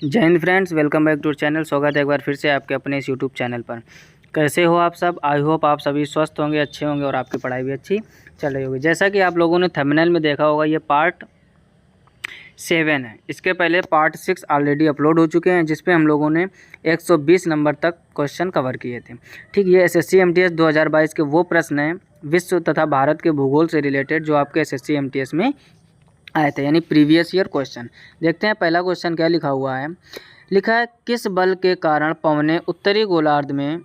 जय हिंद friends, welcome back to channel. स्वागत है एक बार फिर से आपके अपने इस यूट्यूब चैनल पर। कैसे हो आप सब? आई होप आप सभी स्वस्थ होंगे, अच्छे होंगे और आपकी पढ़ाई भी अच्छी चल रही होगी। जैसा कि आप लोगों ने थंबनेल में देखा होगा, ये पार्ट 7 है। इसके पहले पार्ट 6 ऑलरेडी अपलोड हो चुके हैं, जिसपे हम लोगों ने 120 नंबर तक क्वेश्चन कवर किए थे। ठीक, ये SSC MTS 2022 के वो प्रश्न हैं विश्व तथा भारत के भूगोल से रिलेटेड, जो आपके SSC MTS में आए थे, यानी प्रीवियस ईयर क्वेश्चन। देखते हैं पहला क्वेश्चन क्या लिखा हुआ है। लिखा है, किस बल के कारण पवनें उत्तरी गोलार्ध में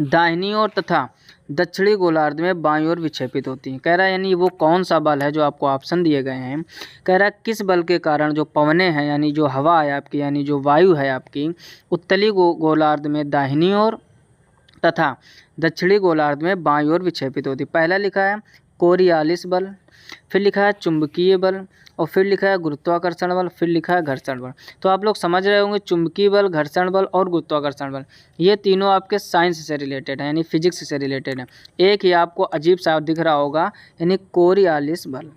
दाहिनी ओर तथा दक्षिणी गोलार्ध में बाईं ओर विक्षेपित होती हैं। कह रहा है यानी वो कौन सा बल है, जो आपको ऑप्शन दिए गए हैं। कह रहा है किस बल के कारण जो पवनें हैं, यानी जो हवा है आपकी, यानी जो वायु है आपकी, उत्तरी गोलार्ध में दाहिनी ओर तथा दक्षिणी गोलार्ध में बाईं ओर विक्षेपित होती। पहला लिखा है कोरियालिस बल, फिर लिखा है चुंबकीय बल, और फिर लिखा है गुरुत्वाकर्षण बल, फिर लिखा है घर्षण बल। तो आप लोग समझ रहे होंगे, चुंबकीय बल, घर्षण बल और गुरुत्वाकर्षण बल, ये तीनों आपके साइंस से रिलेटेड है, यानी फिजिक्स से रिलेटेड है। एक ही आपको अजीब सा दिख रहा होगा, यानी कोरियालिस बल।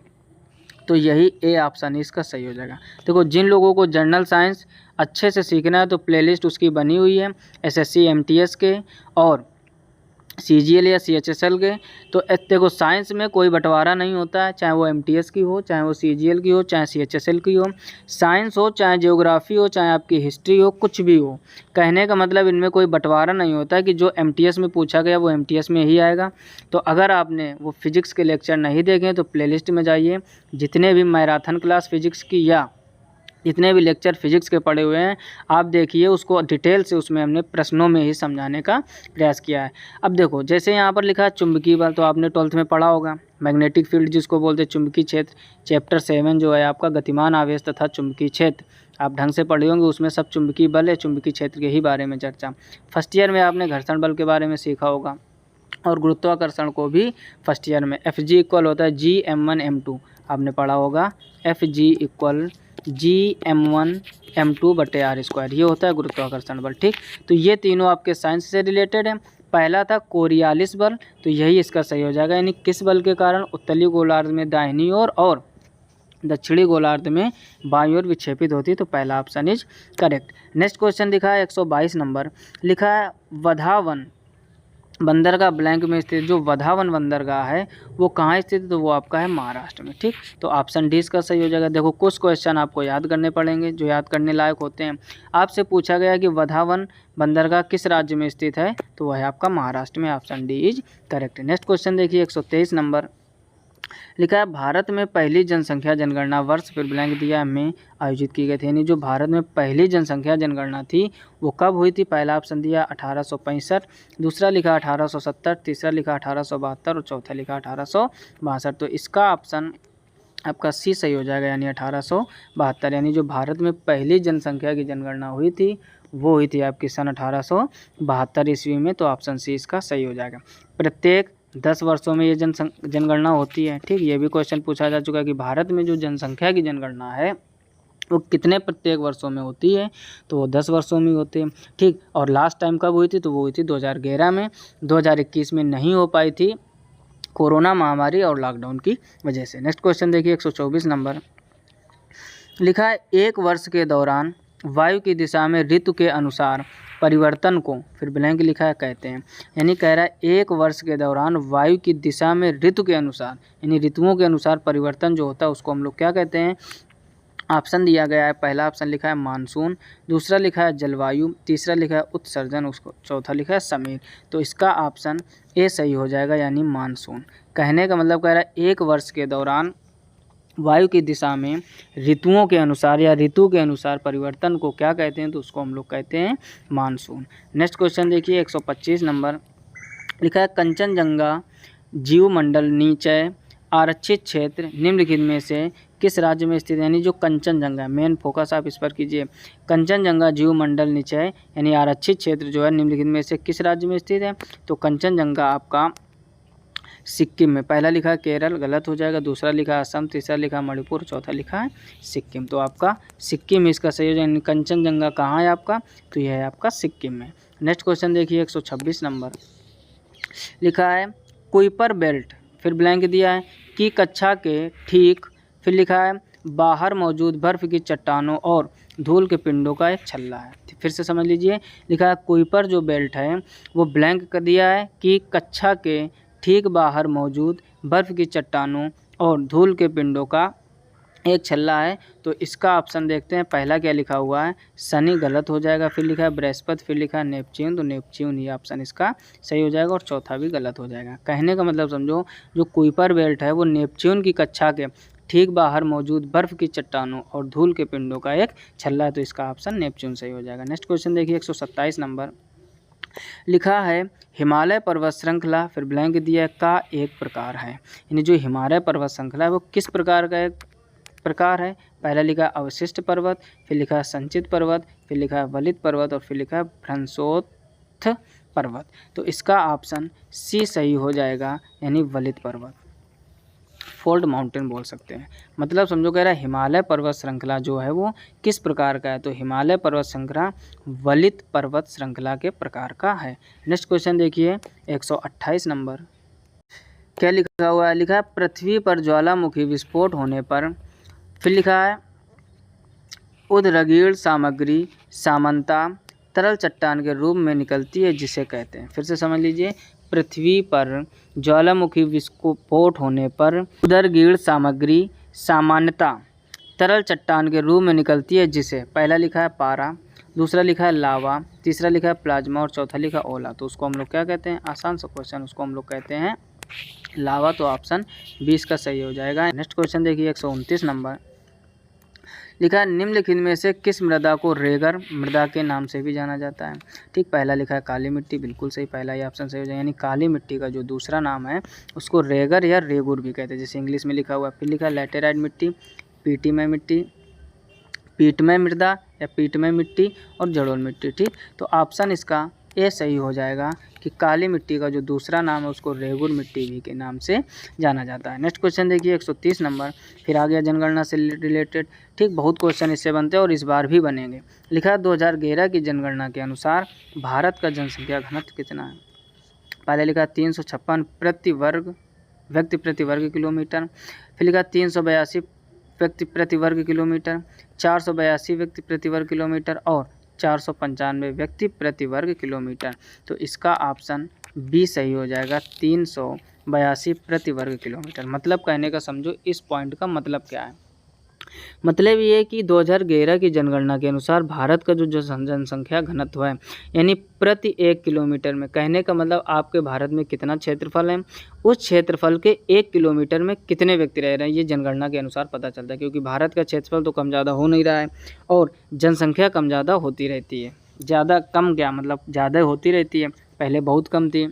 तो यही ए ऑप्शन इसका सही हो जाएगा। देखो, जिन लोगों को जनरल साइंस अच्छे से सीखना है तो प्लेलिस्ट उसकी बनी हुई है SSC MTS के और CGL या CHSL के। तो देखो, साइंस में कोई बंटवारा नहीं होता है, चाहे वो MTS की हो, चाहे वो CGL की हो, चाहे CHSL की हो। साइंस हो, चाहे ज्योग्राफी हो, चाहे आपकी हिस्ट्री हो, कुछ भी हो, कहने का मतलब इनमें कोई बंटवारा नहीं होता है कि जो MTS में पूछा गया वो MTS में ही आएगा। तो अगर आपने वो फिजिक्स के लेक्चर नहीं देखे तो प्लेलिस्ट में जाइए, जितने भी मैराथन क्लास फिजिक्स की या जितने भी लेक्चर फिजिक्स के पढ़े हुए हैं आप देखिए, उसको डिटेल से उसमें हमने प्रश्नों में ही समझाने का प्रयास किया है। अब देखो, जैसे यहाँ पर लिखा है चुंबकीय बल, तो आपने 12th में पढ़ा होगा। मैग्नेटिक फील्ड जिसको बोलते हैं, चुंबकीय क्षेत्र, चैप्टर 7 जो है आपका गतिमान आवेश तथा चुंबकीय क्षेत्र, आप ढंग से पढ़े होंगे। उसमें सब चुंबकीय बल है, चुंबकीय क्षेत्र के ही बारे में चर्चा। फर्स्ट ईयर में आपने घर्षण बल के बारे में सीखा होगा, और गुरुत्वाकर्षण को भी फर्स्ट ईयर में Fg इक्वल होता है Gm1m2, आपने पढ़ा होगा। Fg इक्वल Gm1m2/r², ये होता है गुरुत्वाकर्षण बल। ठीक, तो ये तीनों आपके साइंस से रिलेटेड है। पहला था कोरियालिस बल, तो यही इसका सही हो जाएगा, यानी किस बल के कारण उत्तरी गोलार्ध में दाहिनी ओर और दक्षिणी गोलार्ध में बाईं ओर विक्षेपित होती है। तो पहला option is correct. Next question दिखा है 122 नंबर। लिखा है वधावन बंदरगाह ब्लैंक में स्थित, जो वधावन बंदरगाह है वो कहाँ स्थित है, तो वो आपका है महाराष्ट्र में। ठीक, तो ऑप्शन डी इसका सही हो जाएगा। देखो, कुछ क्वेश्चन आपको याद करने पड़ेंगे जो याद करने लायक होते हैं। आपसे पूछा गया कि वधावन बंदरगाह किस राज्य में स्थित है, तो वह है आपका महाराष्ट्र में। Option D is correct. Next question देखिए 123 नंबर। लिखा है भारत में पहली जनसंख्या जनगणना वर्ष, फिर ब्लैंक दिया में आयोजित की गई थी। यानी जो भारत में पहली जनसंख्या जनगणना थी वो कब हुई थी? पहला ऑप्शन दिया 1865, दूसरा लिखा 1870, तीसरा लिखा 1872 और चौथा लिखा 1862। तो इसका ऑप्शन आपका सी सही हो जाएगा, यानी 1872। यानी जो भारत में पहली जनसंख्या की जनगणना हुई थी वो हुई थी आपकी सन 1872 ईस्वी में। तो ऑप्शन सी इसका सही हो जाएगा। प्रत्येक 10 वर्षों में ये जनगणना होती है। ठीक, ये भी क्वेश्चन पूछा जा चुका है कि भारत में जो जनसंख्या की जनगणना है वो कितने प्रत्येक वर्षों में होती है, तो वो 10 वर्षों में होती है। ठीक, और लास्ट टाइम कब हुई थी, तो वो हुई थी 2011 में। 2021 में नहीं हो पाई थी, कोरोना महामारी और लॉकडाउन की वजह से। नेक्स्ट क्वेश्चन देखिए 124 नंबर। लिखा है एक वर्ष के दौरान वायु की दिशा में ऋतु के अनुसार परिवर्तन को, फिर ब्लैंक लिखा है, कहते हैं। यानी कह रहा है एक वर्ष के दौरान वायु की दिशा में ऋतु के अनुसार, यानी ऋतुओं के अनुसार परिवर्तन जो होता है उसको हम लोग क्या कहते हैं? ऑप्शन दिया गया है। पहला ऑप्शन लिखा है मानसून, दूसरा लिखा है जलवायु, तीसरा लिखा है उत्सर्जन, उसको चौथा लिखा है समीर। तो इसका ऑप्शन ए सही हो जाएगा, यानी मानसून। कहने का मतलब कह रहा है एक वर्ष के दौरान वायु की दिशा में ऋतुओं के अनुसार या ऋतु के अनुसार परिवर्तन को क्या कहते हैं, तो उसको हम लोग कहते हैं मानसून। नेक्स्ट क्वेश्चन देखिए 125 नंबर। लिखा है कंचनजंगा जीवमंडल नीचे आरक्षित क्षेत्र निम्नलिखित में से किस राज्य में स्थित है? यानी जो कंचनजंगा, मेन फोकस आप इस पर कीजिए। कंचनजंगा जीवमंडल नीचे यानी आरक्षित क्षेत्र जो है निम्नलिखित में से किस राज्य में स्थित है? तो कंचनजंगा आपका सिक्किम में। पहला लिखा है केरल, गलत हो जाएगा। दूसरा लिखा है असम, तीसरा लिखा है मणिपुर, चौथा लिखा है सिक्किम। तो आपका सिक्किम इसका सही हो जाएगा। कंचनजंगा कहाँ है आपका? तो यह है आपका सिक्किम में। नेक्स्ट क्वेश्चन देखिए 126 नंबर। लिखा है कुइपर बेल्ट, फिर ब्लैंक दिया है कि कक्षा के ठीक, फिर लिखा है बाहर मौजूद बर्फ़ की चट्टानों और धूल के पिंडों का एक छल्ला है। फिर से समझ लीजिए, लिखा है कुइपर जो बेल्ट है वो ब्लैंक कर दिया है कि कक्षा के ठीक बाहर मौजूद बर्फ़ की चट्टानों और धूल के पिंडों का एक छल्ला है। तो इसका ऑप्शन देखते हैं, पहला क्या लिखा हुआ है, शनि गलत हो जाएगा। फिर लिखा है बृहस्पति, फिर लिखा है नेपच्यून, तो नेपच्यून ये ऑप्शन इसका सही हो जाएगा और चौथा भी गलत हो जाएगा। कहने का मतलब समझो, जो कुइपर बेल्ट है वो नेपच्यून की कक्षा के ठीक बाहर मौजूद बर्फ़ की चट्टानों और धूल के पिंडों का एक छल्ला है, तो इसका ऑप्शन नेपच्यून सही हो जाएगा। नेक्स्ट क्वेश्चन देखिए 127 नंबर, लिखा है हिमालय पर्वत श्रृंखला, फिर ब्लैंक दिया का एक प्रकार है। यानी जो हिमालय पर्वत श्रृंखला है वो किस प्रकार का एक प्रकार है। पहला लिखा है अवशिष्ट पर्वत, फिर लिखा है संचित पर्वत, फिर लिखा है वलित पर्वत और फिर लिखा है भ्रंशोत्थ पर्वत। तो इसका ऑप्शन सी सही हो जाएगा, यानी वलित पर्वत, फोल्ड माउंटेन बोल सकते हैं। मतलब समझो कह रहा है हिमालय पर्वत श्रृंखला जो है वो किस प्रकार का है, तो हिमालय पर्वत श्रृंखला वलित पर्वत श्रृंखला के प्रकार का है। नेक्स्ट क्वेश्चन देखिए 128 नंबर, क्या लिखा हुआ है, लिखा है पृथ्वी पर ज्वालामुखी विस्फोट होने पर, फिर लिखा है उद्रगीण सामग्री सामान्यतः तरल चट्टान के रूप में निकलती है जिसे कहते हैं। फिर से समझ लीजिए, पृथ्वी पर ज्वालामुखी विस्फोट होने पर उद्रगीण सामग्री सामान्यतः तरल चट्टान के रूप में निकलती है जिसे, पहला लिखा है पारा, दूसरा लिखा है लावा, तीसरा लिखा है प्लाज्मा और चौथा लिखा है ओला। तो उसको हम लोग क्या कहते हैं, आसान सा क्वेश्चन, उसको हम लोग कहते हैं लावा। तो ऑप्शन 20 का सही हो जाएगा। नेक्स्ट क्वेश्चन देखिए 129 नंबर, लिखा है निम्नलिखित में से किस मृदा को रेगर मृदा के नाम से भी जाना जाता है। ठीक, पहला लिखा है काली मिट्टी, बिल्कुल सही, पहला ही ऑप्शन सही हो जाएगा। यानी काली मिट्टी का जो दूसरा नाम है उसको रेगर या रेगुर भी कहते हैं, जैसे इंग्लिश में लिखा हुआ है। फिर लिखा है लैटेराइट मिट्टी, पीटीमय मिट्टी, पीटमय मृदा या पीटमय मिट्टी और जड़ोल मिट्टी। ठीक, तो ऑप्शन इसका ए सही हो जाएगा कि काली मिट्टी का जो दूसरा नाम है उसको रेगुर मिट्टी भी के नाम से जाना जाता है। नेक्स्ट क्वेश्चन देखिए 130 नंबर, फिर आ गया जनगणना से रिलेटेड। ठीक, बहुत क्वेश्चन इससे बनते हैं और इस बार भी बनेंगे। लिखा है 2011 की जनगणना के अनुसार भारत का जनसंख्या घनत्व कितना है। पहले लिखा 356 व्यक्ति प्रति वर्ग किलोमीटर, फिर लिखा 382 व्यक्ति प्रति वर्ग किलोमीटर, 482 व्यक्ति प्रति वर्ग किलोमीटर और 495 व्यक्ति प्रति वर्ग किलोमीटर। तो इसका ऑप्शन बी सही हो जाएगा, 382 प्रति वर्ग किलोमीटर। मतलब कहने का समझो इस पॉइंट का मतलब क्या है, मतलब ये है कि 2011 की जनगणना के अनुसार भारत का जो जनसंख्या घनत्व है यानी प्रति 1 किलोमीटर में, कहने का मतलब आपके भारत में कितना क्षेत्रफल है, उस क्षेत्रफल के 1 किलोमीटर में कितने व्यक्ति रह रहे हैं, ये जनगणना के अनुसार पता चलता है। क्योंकि भारत का क्षेत्रफल तो कम ज़्यादा हो नहीं रहा है और जनसंख्या कम ज़्यादा होती रहती है। ज़्यादा कम क्या मतलब, ज़्यादा होती रहती है, पहले बहुत कम थी,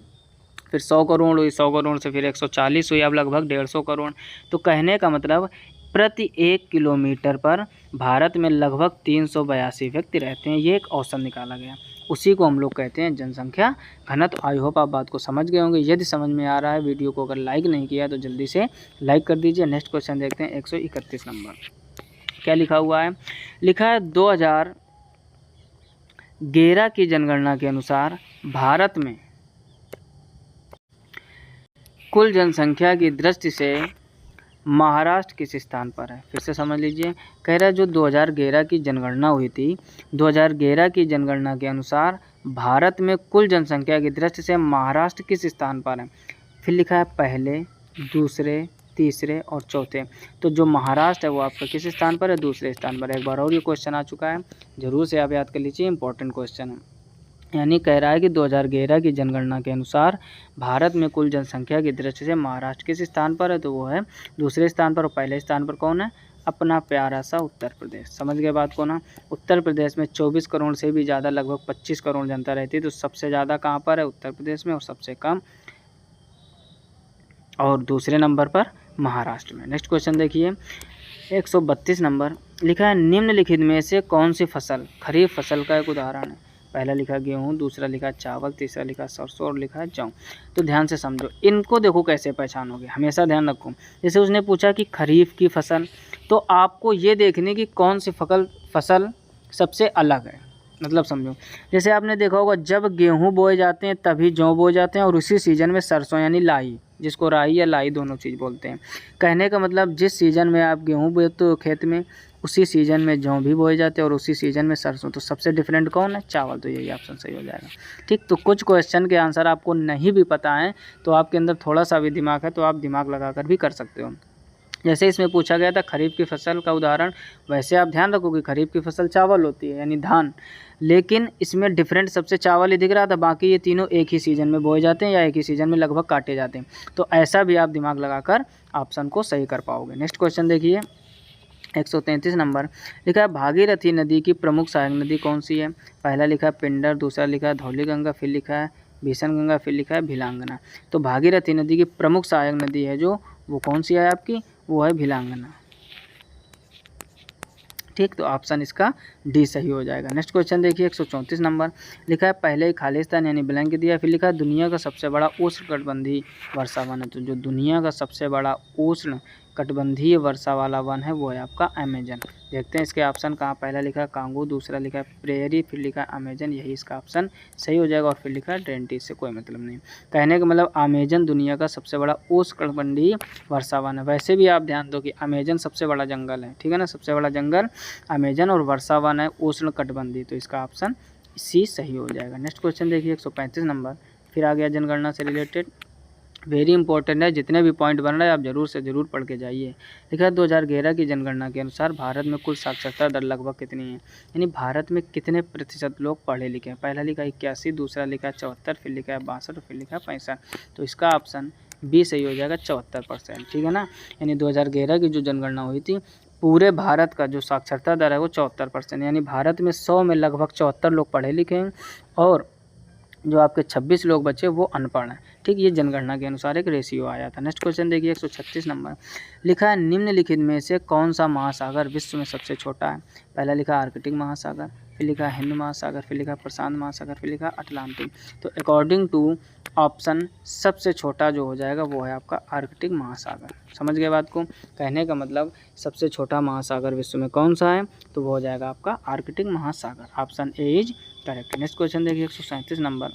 फिर 100 करोड़ हुई, 100 करोड़ से फिर 140 हुई, अब लगभग 150 करोड़। तो कहने का मतलब प्रति 1 किलोमीटर पर भारत में लगभग 382 व्यक्ति रहते हैं। ये एक औसत निकाला गया, उसी को हम लोग कहते हैं जनसंख्या घनत्व। आई होप आप बात को समझ गए होंगे। यदि समझ में आ रहा है, वीडियो को अगर लाइक नहीं किया तो जल्दी से लाइक कर दीजिए। नेक्स्ट क्वेश्चन देखते हैं 131 नंबर, क्या लिखा हुआ है, लिखा है 2011 की जनगणना के अनुसार भारत में कुल जनसंख्या की दृष्टि से महाराष्ट्र किस स्थान पर है। फिर से समझ लीजिए, कह रहा है जो 2011 की जनगणना हुई थी, 2011 की जनगणना के अनुसार भारत में कुल जनसंख्या की दृष्टि से महाराष्ट्र किस स्थान पर है। फिर लिखा है पहले, दूसरे, तीसरे और चौथे। तो जो महाराष्ट्र है वो आपका किस स्थान पर है, दूसरे स्थान पर है। एक बार और ये क्वेश्चन आ चुका है, जरूर से आप याद कर लीजिए, इंपॉर्टेंट क्वेश्चन है। यानी कह रहा है कि 2011 की जनगणना के अनुसार भारत में कुल जनसंख्या की दृष्टि से महाराष्ट्र किस स्थान पर है, तो वो है दूसरे स्थान पर। और पहले स्थान पर कौन है, अपना प्यारा सा उत्तर प्रदेश। समझ गए बात को ना। उत्तर प्रदेश में 24 करोड़ से भी ज़्यादा, लगभग 25 करोड़ जनता रहती है। तो सबसे ज़्यादा कहाँ पर है, उत्तर प्रदेश में, और सबसे कम और दूसरे नंबर पर महाराष्ट्र में। नेक्स्ट क्वेश्चन देखिए 132 नंबर, लिखा है निम्नलिखित में से कौन सी फसल खरीफ फसल का एक उदाहरण है। पहला लिखा गेहूँ, दूसरा लिखा चावल, तीसरा लिखा सरसों और लिखा जौ। तो ध्यान से समझो, इनको देखो कैसे पहचानोगे, हमेशा ध्यान रखो। जैसे उसने पूछा कि खरीफ की फसल, तो आपको ये देखने की कौन सी फसल सबसे अलग है। मतलब समझो, जैसे आपने देखा होगा जब गेहूँ बोए जाते हैं तभी जौ बोए जाते हैं और उसी सीजन में सरसों यानी लाही जिसको राई या लाई दोनों चीज़ बोलते हैं। कहने का मतलब जिस सीज़न में आप गेहूँ बोते हो खेत में, उसी सीज़न में जौ भी बोए जाते हैं और उसी सीज़न में सरसों। तो सबसे डिफरेंट कौन है? चावल। तो यही ऑप्शन सही हो जाएगा। ठीक, तो कुछ क्वेश्चन के आंसर आपको नहीं भी पता है तो आपके अंदर थोड़ा सा भी दिमाग है तो आप दिमाग लगा कर भी कर सकते हो। जैसे इसमें पूछा गया था खरीफ की फसल का उदाहरण, वैसे आप ध्यान रखो कि खरीफ की फसल चावल होती है यानी धान, लेकिन इसमें डिफरेंट सबसे चावल ही दिख रहा था, बाकी ये तीनों एक ही सीज़न में बोए जाते हैं या एक ही सीज़न में लगभग काटे जाते हैं। तो ऐसा भी आप दिमाग लगाकर ऑप्शन को सही कर पाओगे। नेक्स्ट क्वेश्चन देखिए 133 नंबर लिखा है भागीरथी नदी की प्रमुख सहायक नदी कौन सी है? पहला लिखा है पिंडर, दूसरा लिखा है धौली गंगा, फिर लिखा है भीषण गंगा, फिर लिखा है भिलांगना। तो भागीरथी नदी की प्रमुख सहायक नदी है जो वो कौन सी है आपकी? वो है भिलांगना। ठीक, तो ऑप्शन इसका डी सही हो जाएगा। नेक्स्ट क्वेश्चन देखिए 134 नंबर लिखा है पहले ही खालिस्तान यानी ब्लैंक दिया, फिर लिखा है दुनिया का सबसे बड़ा उष्णकटिबंधीय वर्षा वन है। तो जो दुनिया का सबसे बड़ा उष्ण कटिबंधीय वर्षा वाला वन है वो है आपका अमेजन। देखते हैं इसके ऑप्शन कहाँ। पहला लिखा है कांगो, दूसरा लिखा है प्रेयरी, फिर लिखा है अमेजन, यही इसका ऑप्शन सही हो जाएगा। और फिर लिखा है ट्रेंटी, से कोई मतलब नहीं। कहने का मतलब अमेजन दुनिया का सबसे बड़ा उष्णकटिबंधीय वर्षा वन है। वैसे भी आप ध्यान दो कि अमेजन सबसे बड़ा जंगल है, ठीक है ना, सबसे बड़ा जंगल अमेजन और वर्षा वन है उष्णकटिबंधीय। तो इसका ऑप्शन सी सही हो जाएगा। नेक्स्ट क्वेश्चन देखिए 135 नंबर, फिर आ गया जनगणना से रिलेटेड, वेरी इंपॉर्टेंट है, जितने भी पॉइंट बन रहे हैं आप जरूर से ज़रूर पढ़ के जाइए। लिखा है 2011 की जनगणना के अनुसार भारत में कुल साक्षरता दर लगभग कितनी है? यानी भारत में कितने प्रतिशत लोग पढ़े लिखे हैं? पहला लिखा है 81, दूसरा लिखा है 74, फिर लिखा है 62 और फिर लिखा है 65। तो इसका ऑप्शन बी सही हो जाएगा 74%, ठीक है ना। यानी 2011 की जो जनगणना हुई थी पूरे भारत का जो साक्षरता दर है वो 74%, यानी भारत में 100 में लगभग 74 लोग पढ़े लिखे हैं और जो आपके 26 लोग बचे वो अनपढ़ हैं। ठीक, ये जनगणना के अनुसार एक रेशियो आया था। नेक्स्ट क्वेश्चन देखिए 136 नंबर लिखा है निम्नलिखित में से कौन सा महासागर विश्व में सबसे छोटा है? पहला लिखा आर्कटिक महासागर, फिर लिखा हिंद महासागर, फिर लिखा प्रशांत महासागर, फिर लिखा अटलांटिक। तो अकॉर्डिंग टू ऑप्शन सबसे छोटा जो हो जाएगा वो है आपका आर्कटिक महासागर। समझ गए बात को? कहने का मतलब सबसे छोटा महासागर विश्व में कौन सा है? तो वो हो जाएगा आपका आर्कटिक महासागर। Option A is correct. Next question देखिए 137 नंबर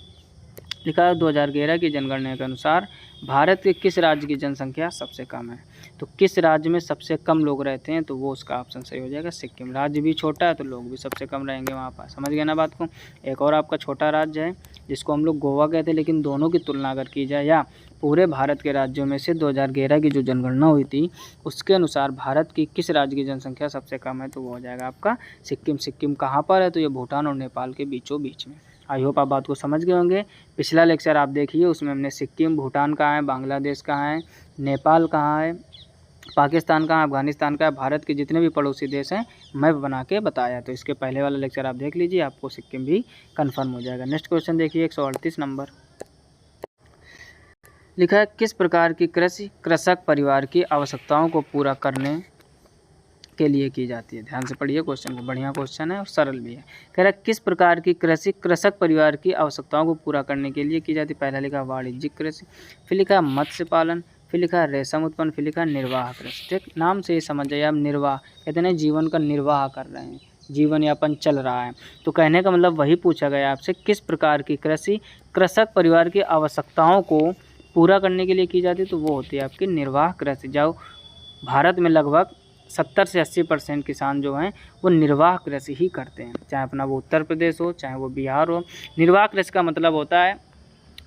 लिखा है 2011 की जनगणना के अनुसार भारत के किस राज्य की जनसंख्या सबसे कम है? तो किस राज्य में सबसे कम लोग रहते हैं? तो वो उसका ऑप्शन सही हो जाएगा सिक्किम। राज्य भी छोटा है तो लोग भी सबसे कम रहेंगे वहाँ पर। समझ गए ना बात को? एक और आपका छोटा राज्य है जिसको हम लोग गोवा कहते हैं, लेकिन दोनों की तुलना अगर की जाए या पूरे भारत के राज्यों में से 2011 की जो जनगणना हुई थी उसके अनुसार भारत की किस राज्य की जनसंख्या सबसे कम है? तो वो हो जाएगा आपका सिक्किम। सिक्किम कहाँ पर है? तो ये भूटान और नेपाल के बीचों बीच में। आई होप आप बात को समझ गए होंगे। पिछला लेक्चर आप देखिए, उसमें हमने सिक्किम, भूटान कहाँ है, बांग्लादेश कहाँ है, नेपाल कहाँ है, पाकिस्तान कहाँ, अफगानिस्तान का, भारत के जितने भी पड़ोसी देश हैं मैप बना के बताया। तो इसके पहले वाला लेक्चर आप देख लीजिए, आपको सिक्किम भी कंफर्म हो जाएगा। नेक्स्ट क्वेश्चन देखिए 138 नंबर लिखा है किस प्रकार की कृषि कृषक परिवार की आवश्यकताओं को पूरा करने के लिए की जाती है? ध्यान से पढ़िए क्वेश्चन को, बढ़िया क्वेश्चन है और सरल भी है। कह रहा है किस प्रकार की कृषि कृषक परिवार की आवश्यकताओं को पूरा करने के लिए की जाती है? पहला लिखा वाणिज्यिक कृषि, फिर लिखा मत्स्य पालन, फिर लिखा रेशम उत्पन्न, फिर लिखा निर्वाह कृषि। ठीक, नाम से ही समझ जाइए आप, निर्वाह कहते हैं जीवन का निर्वाह कर रहे हैं, जीवन यापन चल रहा है। तो कहने का मतलब वही पूछा गया आपसे किस प्रकार की कृषि कृषक परिवार की आवश्यकताओं को पूरा करने के लिए की जाती है? तो वो होती है आपकी निर्वाह कृषि। जो भारत में लगभग 70 से 80% किसान जो हैं वो निर्वाह कृषि ही करते हैं, चाहे अपना वो उत्तर प्रदेश हो चाहे वो बिहार हो। निर्वाह कृषि का मतलब होता है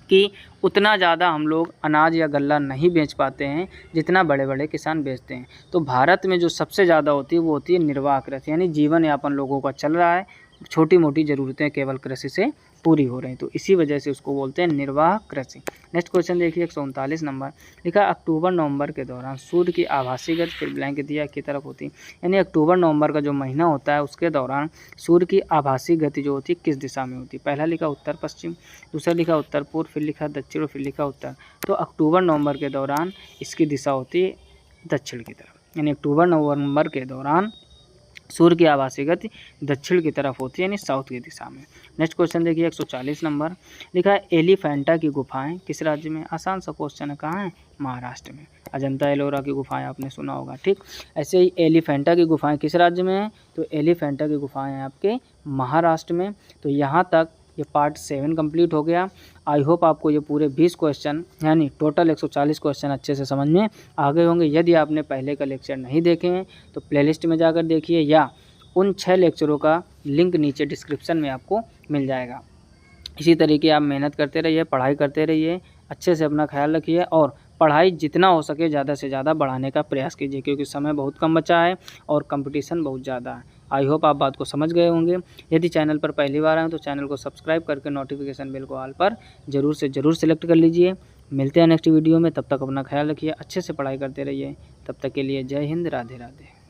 कि उतना ज़्यादा हम लोग अनाज या गल्ला नहीं बेच पाते हैं जितना बड़े बड़े किसान बेचते हैं। तो भारत में जो सबसे ज़्यादा होती है वो होती है निर्वाह कृषि, यानी जीवन यापन लोगों का चल रहा है, छोटी मोटी ज़रूरतें केवल कृषि से पूरी हो रही हैं, तो इसी वजह से उसको बोलते हैं निर्वाह कृषि। नेक्स्ट क्वेश्चन देखिए 139 नंबर लिखा अक्टूबर नवंबर के दौरान सूर्य की आभासी गति फिर ब्लैंक दिया की तरफ होती है। यानी अक्टूबर नवंबर का जो महीना होता है उसके दौरान सूर्य की आभासी गति जो होती है किस दिशा में होती है? पहला लिखा उत्तर पश्चिम, दूसरा लिखा उत्तर पूर्व, फिर लिखा दक्षिण और फिर लिखा उत्तर। तो अक्टूबर नवंबर के दौरान इसकी दिशा होती है दक्षिण की तरफ, यानी अक्टूबर नवंबर के दौरान सूर्य की आभासी गति दक्षिण की तरफ होती है, यानी साउथ की दिशा में। नेक्स्ट क्वेश्चन देखिए 140 नंबर लिखा है एलिफेंटा की गुफाएं किस राज्य में? आसान सा क्वेश्चन है, कहाँ है? महाराष्ट्र में। अजंता एलोरा की गुफाएं आपने सुना होगा। ठीक, ऐसे ही एलिफेंटा की गुफाएं किस राज्य में हैं? तो एलिफेंटा की गुफाएं हैं आपके महाराष्ट्र में। तो यहाँ तक ये पार्ट 7 कंप्लीट हो गया। आई होप आपको ये पूरे 20 क्वेश्चन यानी टोटल 140 क्वेश्चन अच्छे से समझ में आ गए होंगे। यदि आपने पहले का लेक्चर नहीं देखे हैं तो प्लेलिस्ट में जाकर देखिए, या उन 6 लेक्चरों का लिंक नीचे डिस्क्रिप्शन में आपको मिल जाएगा। इसी तरीके आप मेहनत करते रहिए, पढ़ाई करते रहिए, अच्छे से अपना ख्याल रखिए और पढ़ाई जितना हो सके ज़्यादा से ज़्यादा बढ़ाने का प्रयास कीजिए, क्योंकि समय बहुत कम बचा है और कंपटीशन बहुत ज़्यादा है। आई होप आप बात को समझ गए होंगे। यदि चैनल पर पहली बार आए तो चैनल को सब्सक्राइब करके नोटिफिकेशन बेल को ऑल पर ज़रूर से ज़रूर सेलेक्ट कर लीजिए। मिलते हैं नेक्स्ट वीडियो में, तब तक अपना ख्याल रखिए, अच्छे से पढ़ाई करते रहिए। तब तक के लिए जय हिंद, राधे राधे।